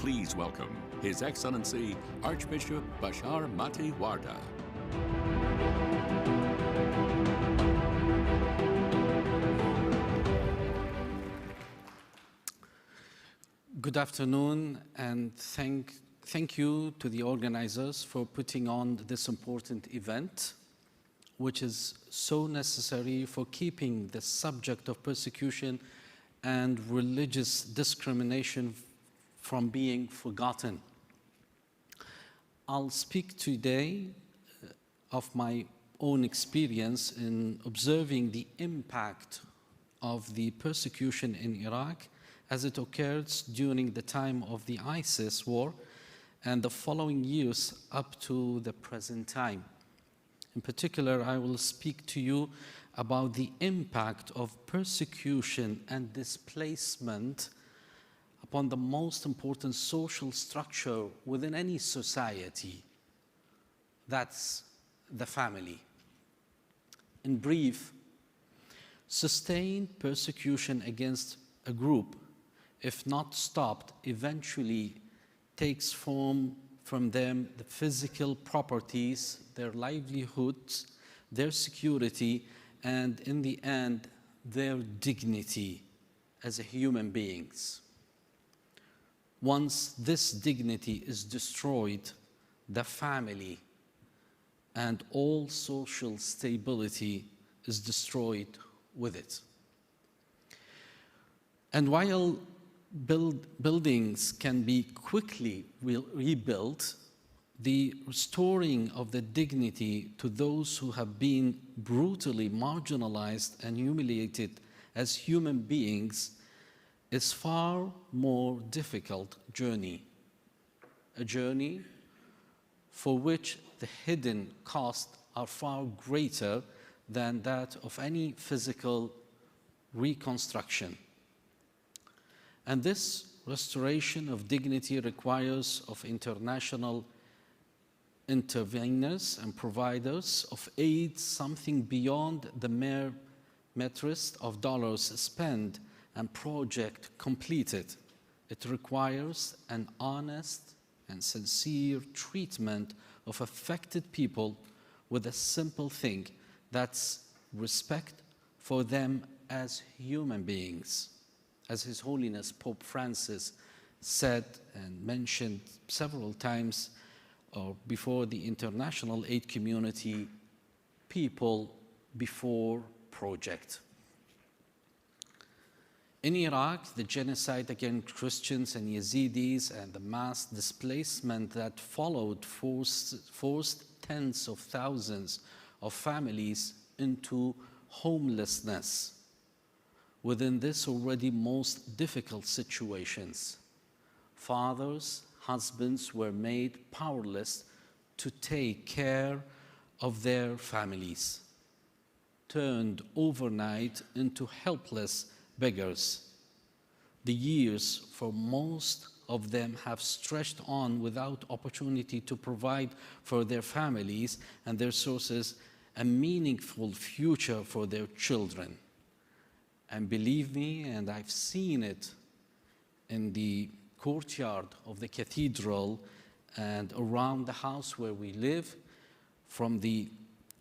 Please welcome His Excellency Archbishop Bashar Mati Warda. Good afternoon, and thank you to the organizers for putting on this important event, which is so necessary for keeping the subject of persecution and religious discrimination from being forgotten. I'll speak today of my own experience in observing the impact of the persecution in Iraq as it occurred during the time of the ISIS war and the following years up to the present time. In particular, I will speak to you about the impact of persecution and displacement upon the most important social structure within any society. That's the family. In brief, sustained persecution against a group, if not stopped, eventually takes from them the physical properties, their livelihoods, their security, and in the end, their dignity as human beings. Once this dignity is destroyed, the family and all social stability is destroyed with it. And while buildings can be quickly rebuilt, the restoring of the dignity to those who have been brutally marginalized and humiliated as human beings is far more difficult journey, a journey for which the hidden costs are far greater than that of any physical reconstruction. And this restoration of dignity requires of international interveners and providers of aid something beyond the mere metrics of dollars spent and project completed. It requires an honest and sincere treatment of affected people with a simple thing, that's respect for them as human beings. As His Holiness Pope Francis said and mentioned several times before the international aid community, people before project. In Iraq, the genocide against Christians and Yazidis and the mass displacement that followed forced tens of thousands of families into homelessness. Within this already most difficult situations, fathers, husbands were made powerless to take care of their families, turned overnight into helpless beggars. The years for most of them have stretched on without opportunity to provide for their families and their sources a meaningful future for their children. And believe me, and I've seen it in the courtyard of the cathedral and around the house where we live, from the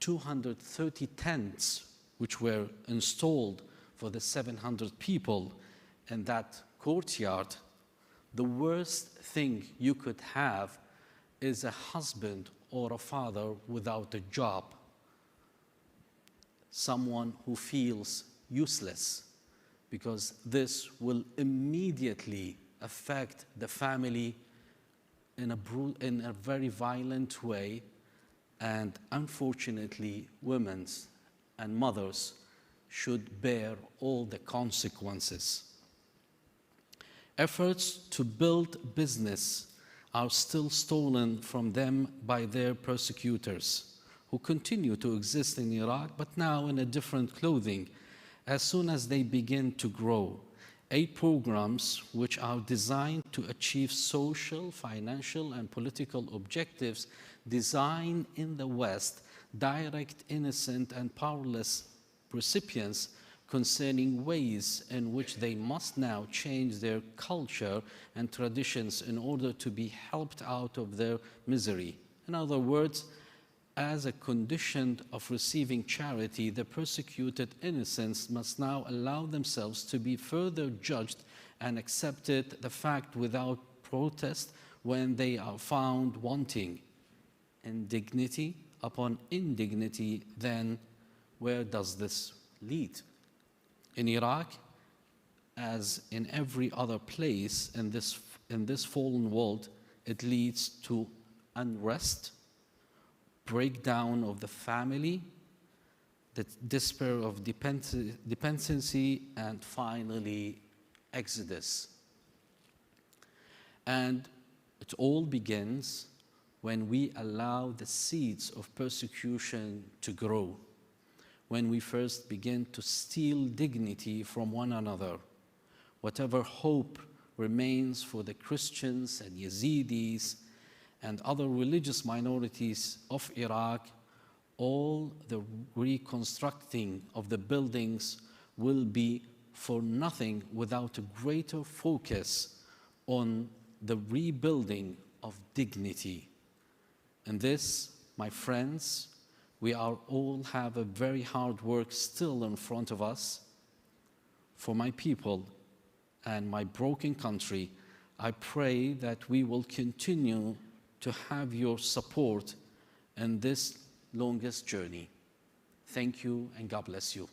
230 tents which were installed for the 700 people in that courtyard, the worst thing you could have is a husband or a father without a job. Someone who feels useless, because this will immediately affect the family in a very violent way, and unfortunately, women and mothers should bear all the consequences. Efforts to build business are still stolen from them by their persecutors, who continue to exist in Iraq, but now in a different clothing. As soon as they begin to grow, aid programs which are designed to achieve social, financial, and political objectives designed in the West direct innocent and powerless recipients concerning ways in which they must now change their culture and traditions in order to be helped out of their misery. In other words, as a condition of receiving charity, the persecuted innocents must now allow themselves to be further judged and accepted the fact without protest when they are found wanting. Indignity upon indignity, then where does this lead? In Iraq, as in every other place in this fallen world, it leads to unrest, breakdown of the family, the despair of dependency, and finally, exodus. And it all begins when we allow the seeds of persecution to grow, when we first begin to steal dignity from one another. Whatever hope remains for the Christians and Yazidis and other religious minorities of Iraq, all the reconstructing of the buildings will be for nothing without a greater focus on the rebuilding of dignity. And this, my friends, we all have a very hard work still in front of us. For my people and my broken country, I pray that we will continue to have your support in this longest journey. Thank you, and God bless you.